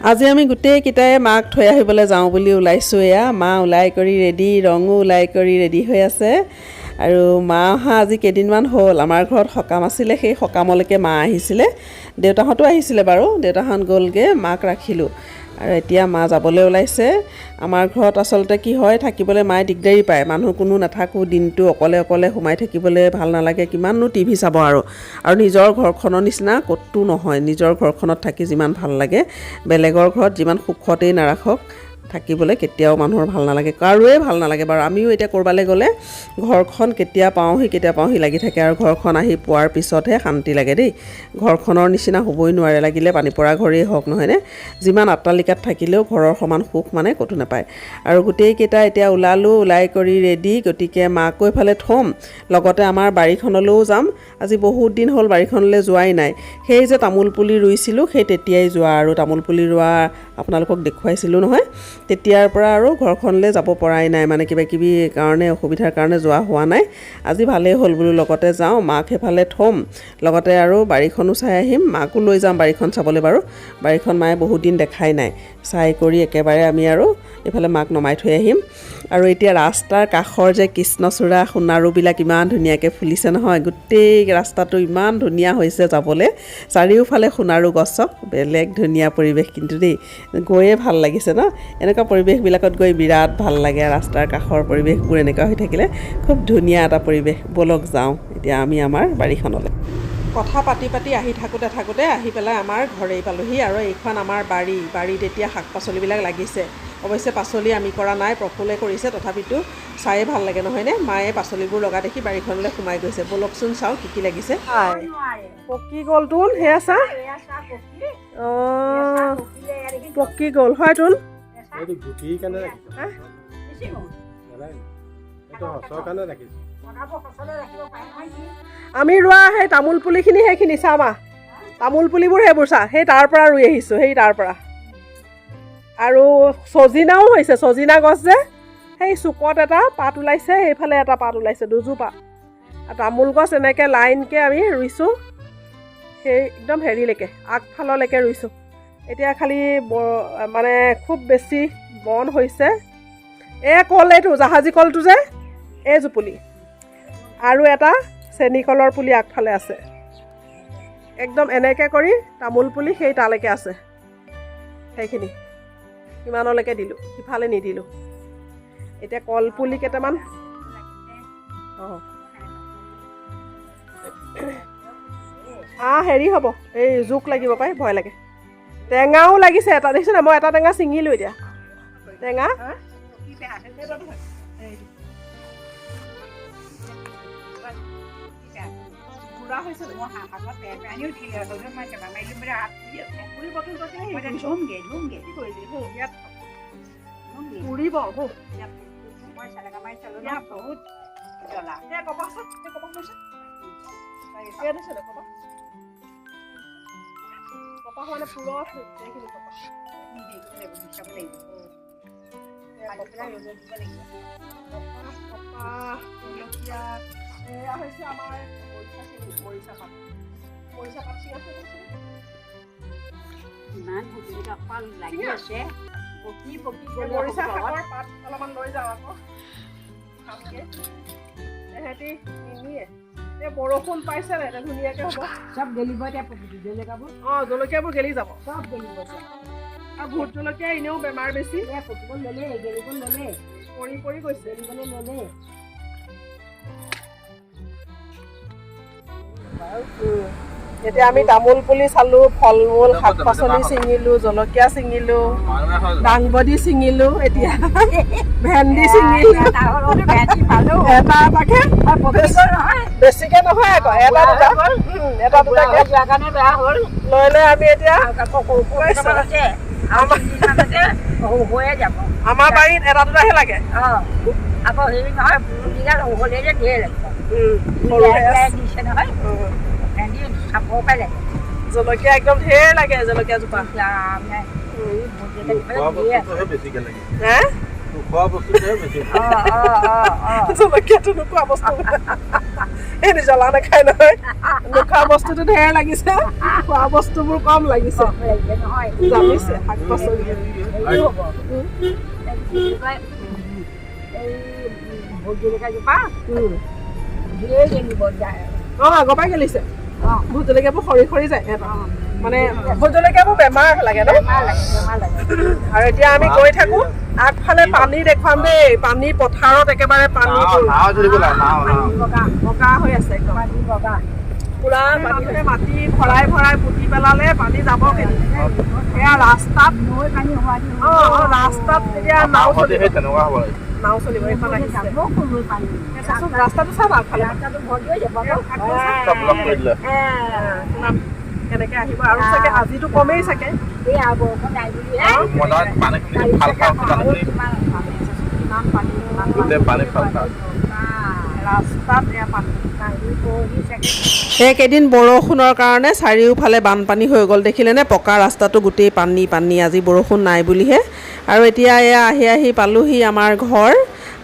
আজি আমি গোটেইকেইটাই মাক থৈ আহিবলৈ যাওঁ বুলি ওলাইছোঁ। এয়া মা ওলাই কৰি ৰেডি, ৰঙো ওলাই কৰি ৰেডি হৈ আছে। আৰু মা অহা আজি কেইদিনমান হ'ল। আমাৰ ঘৰত সকাম আছিলে, সেই সকামলৈকে মা আহিছিলে। দেউতাহঁতো আহিছিলে বাৰু, দেউতাহঁত গ'লগৈ, মাক ৰাখিলোঁ। আৰু এতিয়া মা যাবলৈ ওলাইছে। আমাৰ ঘৰত আচলতে কি হয়, থাকিবলৈ মায়ে দিগদাৰী পায়। মানুহ কোনো নাথাকোঁ, দিনটো অকলে অকলে সোমাই থাকিবলৈ ভাল নালাগে। কিমাননো টিভি চাব আৰু নিজৰ ঘৰখনৰ নিচিনা ক'তো নহয়। নিজৰ ঘৰখনত থাকি যিমান ভাল লাগে, বেলেগৰ ঘৰত যিমান সুখতেই নাৰাখক, থাকিবলৈ কেতিয়াও মানুহৰ ভাল নালাগে, কাৰোৱে ভাল নালাগে বাৰু। আমিও এতিয়া ক'ৰবালৈ গ'লে ঘৰখন কেতিয়া পাওঁহি লাগি থাকে। আৰু ঘৰখন আহি পোৱাৰ পিছতহে শান্তি লাগে দেই। ঘৰখনৰ নিচিনা হ'বই নোৱাৰে, লাগিলে পানী পৰা ঘৰেই হওক, নহয়নে? যিমান আট্টালিকাত থাকিলেও ঘৰৰ সমান সুখ মানে ক'তো নাপায়। আৰু গোটেইকেইটা এতিয়া ওলালোঁ, ওলাই কৰি ৰেডি। গতিকে মাকো এইফালে থ'ম, লগতে আমাৰ বাৰীখনলৈও যাম। আজি বহুত দিন হ'ল বাৰীখনলৈ যোৱাই নাই। সেই যে তামোল পুলি ৰুইছিলোঁ, সেই তেতিয়াই যোৱা। আৰু তামোল পুলি ৰোৱা আপোনালোকক দেখুৱাইছিলোঁ নহয়। তেতিয়াৰ পৰা আৰু ঘৰখনলৈ যাব পৰাই নাই, মানে কিবাকিবি কাৰণে, অসুবিধাৰ কাৰণে যোৱা হোৱা নাই। আজি ভালেই হ'ল বোলো, লগতে যাওঁ, মাক সেইফালে থ'ম, লগতে আৰু বাৰীখনো চাই আহিম। মাকো লৈ যাম বাৰীখন চাবলৈ বাৰু। বাৰীখন মায়ে বহুত দিন দেখাই নাই। চাই কৰি একেবাৰে আমি আৰু এইফালে মাক নমাই থৈ আহিম। আৰু এতিয়া ৰাস্তাৰ কাষৰ যে কৃষ্ণচূড়া, সোণাৰুবিলাক ইমান ধুনীয়াকৈ ফুলিছে নহয়। গোটেই ৰাস্তাটো ইমান ধুনীয়া হৈছে যাবলৈ। চাৰিওফালে সোণাৰু গছক, বেলেগ ধুনীয়া পৰিৱেশ কিন্তু দেই। গৈয়ে ভাল লাগিছে ন? এনেকুৱা পৰিৱেশবিলাকত গৈ বিৰাট ভাল লাগে। ৰাস্তাৰ কাষৰ পৰিৱেশবোৰ এনেকুৱা হৈ থাকিলে খুব ধুনীয়া এটা পৰিৱেশ। ব'লক যাওঁ এতিয়া আমি আমাৰ বাৰীখনলৈ। কথা পাতি পাতি আহি থাকোঁতে আহি পেলাই আমাৰ ঘৰেই পালোহি। আৰু এইখন আমাৰ বাৰীত এতিয়া শাক পাচলিবিলাক লাগিছে। অৱশ্যে পাচলি আমি কৰা নাই, প্ৰফুল্লে কৰিছে। তথাপিতো চায়ে ভাল লাগে নহয়নে? মায়ে পাচলিবোৰ লগা দেখি বাৰীখনলৈ সোমাই গৈছে। ব'লকচোন চাওঁ কি কি লাগিছে। পকি গ'ল তোন, সেয়া চা। অঁ, পকি গ'ল হয় তোন। আমি ৰোৱা সেই তামোল পুলিখিনি, সেইখিনি চা মা, তামোল পুলিবোৰ সেইবোৰ চা, সেই তাৰ পৰা ৰুই আহিছোঁ, সেই তাৰ পৰা। আৰু চজিনাও হৈছে, চজিনা গছ যে, সেই চুকত এটা পাত ওলাইছে, সেইফালে এটা পাত ওলাইছে, দুজোৰ পাত। আৰু তামোল গছ এনেকৈ লাইনকৈ আমি ৰুইছোঁ, সেই একদম হেৰিলৈকে, আগফাললৈকে ৰুইছোঁ। এতিয়া খালি মানে খুব বেছি বন হৈছে। এইটো জাহাজী কলটো যে, এইযোৰ পুলি। আৰু এটা চেনী কলৰ পুলি আগফালে আছে। একদম এনেকৈ কৰি তামোল পুলি সেই তালৈকে আছে। সেইখিনি সিমানলৈকে দিলোঁ, সিফালে নিদিলোঁ। এতিয়া কল পুলি কেইটামান, হেৰি হ'ব, এই জোক লাগিব পাই, ভয় লাগে। টেঙাও লাগিছে এটা, দেখিছেনে? মই এটা টেঙা ছিঙিলোঁ এতিয়া। টেঙা ইমান পাত লাগি আছে, পকি মৰিচা শাকৰ পাত অলপমান লৈ যাওঁ আকৌ খামগে। এহেঁতি নিনিয়ে, এই বৰষুণ পাইছে নাই, এতিয়া ধুনীয়াকৈ হ'ব। চব গেলিব এতিয়া, জলকীয়াবোৰ। অঁ, জলকীয়াবোৰ গেলি যাব, চব গেলিব। আৰু ভোট জলকীয়া এনেও বেমাৰ বেছি, পকিব ল'লে, গেলিব ল'লে, পৰি গৈছে, গেলিবলৈ ল'লে। এতিয়া আমি তামোল পুলি চালোঁ, ফল মূল শাক পাচলি ছিঙিলোঁ, জলকীয়া ছিঙিলোঁ, দাংবডি ছিঙিলোঁ, এতিয়া ভেন্দি ছিঙিলোঁ। এটা এটাকে বেছিকে নহয় আকৌ, এটা দুটাকে লৈ লৈ আমি এতিয়া আমাৰ বাৰীত এটা দুটাহে লাগে। আকৌ হেৰি নহয়, হ'লে যে ধেৰ লাগিব। জলকীয়া একদম ধেৰ লাগে, জলকীয়া জোপা। জলকীয়াটো নোখোৱা বস্তু এনে জ্বলা নাখায় নহয় নোখোৱা বস্তুটো ঢেৰ লাগিছে খোৱা বস্তুবোৰ কম লাগিছে নহয় জানিছে শাক পাচলি হেৰি হ'ব কি কয় এই ভোট জলকীয়াজোপা ধেৰ গেলিব যায় আগৰ পৰাই গেলিছে অঁ ভোট জলকীয়াবোৰ সৰি সৰি যায় মানে ভোট জলকীয়াবোৰ বেমাৰ লাগে ন বেমাৰ লাগে আৰু এতিয়া আমি গৈ থাকো আগফালে পানী দেখুৱাম দেই পানী পথাৰত একেবাৰে পানী বগা হৈ আছে একদম বগা পুৰা পানীতে মাটি ভৰাই ভৰাই পুতি পেলালে পানী যাব কেনেকৈ সেয়া ৰাস্তাত নৈ পানী হোৱা ৰাস্তাত এতিয়া নাও চলিব নাও চলিব এইখন আহিছে নৈ পানী ৰাস্তাটো চাম আগফালে ৰাস্তাটো ভৰ্তি হৈ যাব কেনেকে আহিব আৰু চাগে আজিতো কমেই চাগে এই বৰষুণ নাই বুলি ৰাস্তাত সেইকেইদিন বৰষুণৰ কাৰণে চাৰিওফালে বানপানী হৈ গ'ল দেখিলেনে পকা ৰাস্তাটো গোটেই পানী পানী আজি বৰষুণ নাই বুলিহে আৰু এতিয়া এয়া আহি আহি পালোহি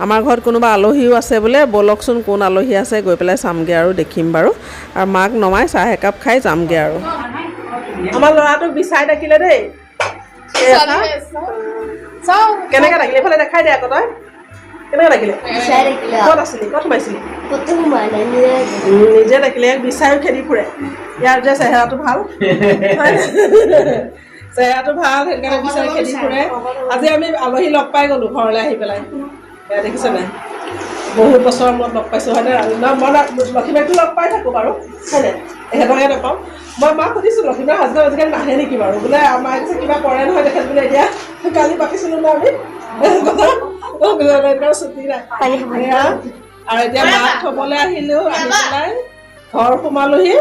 আমাৰ ঘৰত কোনোবা আলহীও আছে বোলে ব'লকচোন কোন আলহী আছে গৈ পেলাই চামগৈ আৰু দেখিম বাৰু আৰু মাক নমাই চাহ একাপ খাই যামগৈ আৰু আমাৰ ল'ৰাটোক বিচাই থাকিলে দেই কেনেকৈ লাগিলে এইফালে দেখাই দে আকৌ তই কেনেকৈ লাগিলে ক'ত আছিলি ক'ত সোমাইছিলি নিজে দেখিলে বিচাৰিও খেদি ফুৰে ইয়াৰ যে চেহেৰাটো ভাল চেহেৰাটো ভাল সেইকাৰণে বিচাৰি খেদি ফুৰে আজি আমি আলহী লগ পাই গ'লোঁ ঘৰলৈ আহি পেলাই এয়া দেখিছে নাই বহুত বছৰৰ মূৰত লগ পাইছোঁ হয়নে মই লক্ষীবাইকটো লগ পাই থাকোঁ বাৰু হয়নে এহেঁতকহে নাপাওঁ মই মাক সুধিছোঁ লক্ষীবাই হাজবেণ্ড আজিকালি নাহে নেকি বাৰু বোলে আমাৰ কিবা কৰে নহয় তেখেত বোলে এতিয়া কালি পাতিছিলোঁ ন আমি ছুটি নাই আৰু এতিয়া মাক থ'বলৈ আহিলোঁ আহি পেলাই ঘৰ সোমালোহি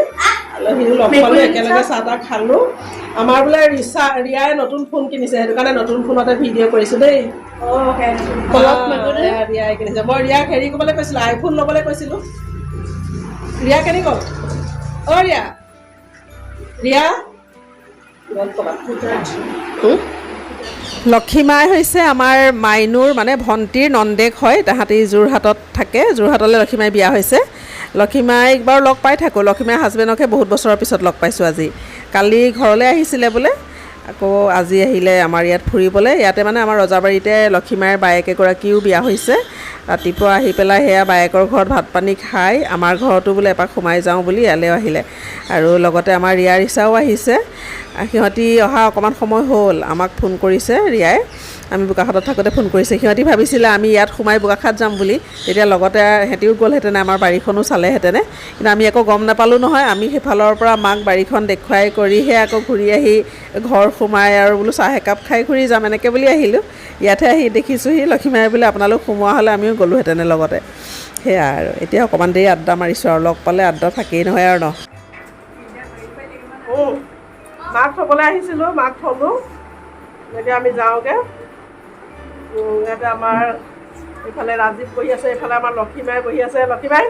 আলহীও লগ পালোঁ একেলগে চাহ তাহ খালোঁ আমাৰ বোলে ৰিয়াই নতুন ফোন কিনিছে সেইটো কাৰণে নতুন ফোনতে ভিডিঅ' কৰিছোঁ দেই ৰিয়াই কিনিছে মই ৰিয়াক হেৰি কৰিবলৈ কৈছিলোঁ আইফোন ল'বলৈ কৈছিলোঁ ৰিয়া কেনি গ'ল ৰিয়া লক্ষীমাই হৈছে আমাৰ মাইনুৰ মানে ভণ্টিৰ নন্দেক হয় তাহাঁতি যোৰহাটত থাকে যোৰহাটলৈ লক্ষীমাই বিয়া হৈছে লক্ষীমাইক বাৰু লগ পাই থাকোঁ লক্ষীমাই হাজবেণ্ডকহে বহুত বছৰৰ পিছত লগ পাইছোঁ আজি কালি ঘৰলৈ আহিছিলে বোলে আকৌ আজি আহিলে আমাৰ ইয়াত ফুৰিবলৈ ইয়াতে মানে আমাৰ ৰজাবাৰীতে লক্ষীমাইৰ বায়েক এগৰাকীও বিয়া হৈছে ৰাতিপুৱা আহি পেলাই সেয়া বায়েকৰ ঘৰত ভাত পানী খাই আমাৰ ঘৰতো বোলে এপাক সোমাই যাওঁ বুলি ইয়ালৈও আহিলে আৰু লগতে আমাৰ ৰিয়া ৰিচাও আহিছে সিহঁতি অহা অকণমান সময় হ'ল আমাক ফোন কৰিছে ৰিয়াই আমি বোকাখাটত থাকোঁতে ফোন কৰিছে সিহঁতি ভাবিছিলে আমি ইয়াত সোমাই বোকাখাট যাম বুলি তেতিয়া লগতে সিহঁতিও গ'লহেঁতেনে আমাৰ বাৰীখনো চালেহেঁতেনে কিন্তু আমি আকৌ গম নাপালোঁ নহয় আমি সেইফালৰ পৰা মাক বাৰীখন দেখুৱাই কৰিহে আকৌ ঘূৰি আহি ঘৰ সোমাই আৰু বোলো চাহ একাপ খাই ঘূৰি যাম এনেকৈ বুলি আহিলোঁ ইয়াতে আহি দেখিছোঁহি লক্ষীমাই বোলে আপোনালোক সোমোৱা হ'লে আমিও গ'লোহেঁতেনে লগতে সেয়া আৰু এতিয়া অকণমান দেৰি আড্ডা মাৰিছোঁ আৰু লগ পালে আড্ডা থাকেই নহয় আৰু ন মাক থ'বলৈ আহিছিলোঁ মাক থ'লোঁ এতিয়া আমি যাওঁগৈ ইয়াতে আমাৰ এইফালে ৰাজীৱ বহি আছে এইফালে আমাৰ লক্ষীমাই বহি আছে লক্ষীমাই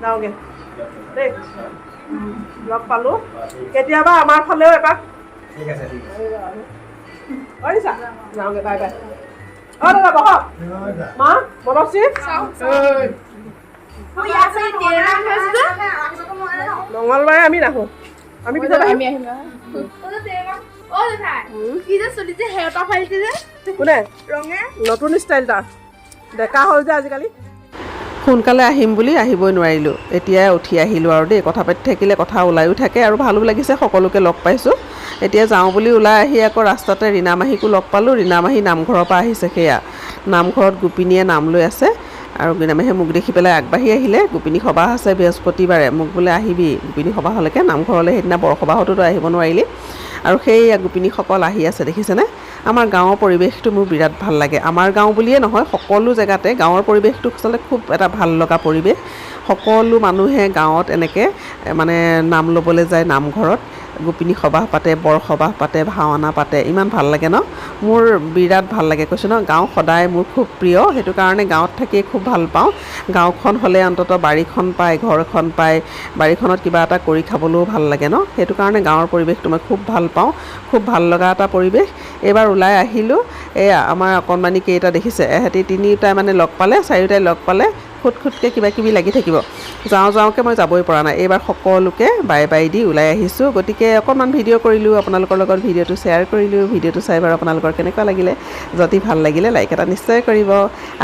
যাওঁগৈ দেই লগ পালোঁ কেতিয়াবা আমাৰ ফালেও এপাক কৰিছা যাওঁগৈ বাই বাই দাদা বহক মা বলকচি মঙলবাৰে আমি নাহোঁ আমি পিছত আহিম কোনে নতুন ষ্টাইল তাৰ ডেকা হ'ল যে আজিকালি সোনকালে আহিম বুলি আহিবই নোৱাৰিলোঁ এতিয়াই উঠি আহিলোঁ আৰু দেই কথা পাতি থাকিলে কথা ওলায়ো থাকে আৰু ভালো লাগিছে সকলোকে লগ পাইছোঁ এতিয়া যাওঁ বুলি ওলাই আহি আকৌ ৰাস্তাতে ৰীণামাহীকো লগ পালোঁ ৰীণামাহী নামঘৰৰ পৰা আহিছে সেয়া নামঘৰত গোপিনীয়ে নাম লৈ আছে আৰু ৰীণামাহীয়ে মোক দেখি পেলাই আগবাঢ়ি আহিলে গোপিনী সবাহ আছে বৃহস্পতিবাৰে মোক বোলে আহিবি গোপিনী সবাহলৈকে নামঘৰলৈ সেইদিনা বৰসবাহতো তই আহিব নোৱাৰিলি আৰু সেই গোপিনীসকল আহি আছে দেখিছেনে আমাৰ গাঁৱৰ পৰিৱেশটো মোৰ বিৰাট ভাল লাগে আমাৰ গাঁও বুলিয়ে নহয় সকলো জেগাতে গাঁৱৰ পৰিৱেশটো আচলতে খুব এটা ভাল লগা পৰিৱেশ সকলো মানুহে গাঁৱত এনেকৈ মানে নাম ল'বলৈ যায় নামঘৰত গোপিনী সবাহ পাতে বৰসবাহ পাতে ভাওনা পাতে ইমান ভাল লাগে ন মোৰ বিৰাট ভাল লাগে কৈছোঁ ন গাঁও সদায় মোৰ খুব প্ৰিয় সেইটো কাৰণে গাঁৱত থাকিয়ে খুব ভাল পাওঁ গাঁওখন হ'লে অন্ততঃ বাৰীখন পায় ঘৰ এখন পায় বাৰীখনত কিবা এটা কৰি খাবলৈও ভাল লাগে ন সেইটো কাৰণে গাঁৱৰ পৰিৱেশটো মই খুব ভাল পাওঁ খুব ভাল লগা এটা পৰিৱেশ এইবাৰ ওলাই আহিলোঁ এয়া আমাৰ অকণমানি কেইটা দেখিছে এহেঁতি তিনিটাই মানে লগ পালে চাৰিওটাই লগ পালে খুটকৈ কিবা কিবি লাগি থাকিব যাওঁকৈ মই যাবই পৰা নাই এইবাৰ সকলোকে বাই বাই দি ওলাই আহিছোঁ গতিকে অকণমান ভিডিঅ' কৰিলোঁ আপোনালোকৰ লগত ভিডিঅ'টো শ্বেয়াৰ কৰিলোঁ ভিডিঅ'টো চাই বাৰু আপোনালোকৰ কেনেকুৱা লাগিলে যদি ভাল লাগিলে লাইক এটা নিশ্চয় কৰিব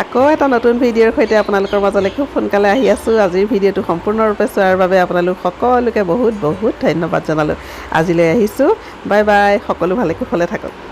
আকৌ এটা নতুন ভিডিঅ'ৰ সৈতে আপোনালোকৰ মাজলৈ খুব সোনকালে আহি আছোঁ আজিৰ ভিডিঅ'টো সম্পূৰ্ণৰূপে চোৱাৰ বাবে আপোনালোক সকলোকে বহুত বহুত ধন্যবাদ জনালোঁ আজিলৈ আহিছোঁ বাই বাই সকলো ভালে কুশলে থাকক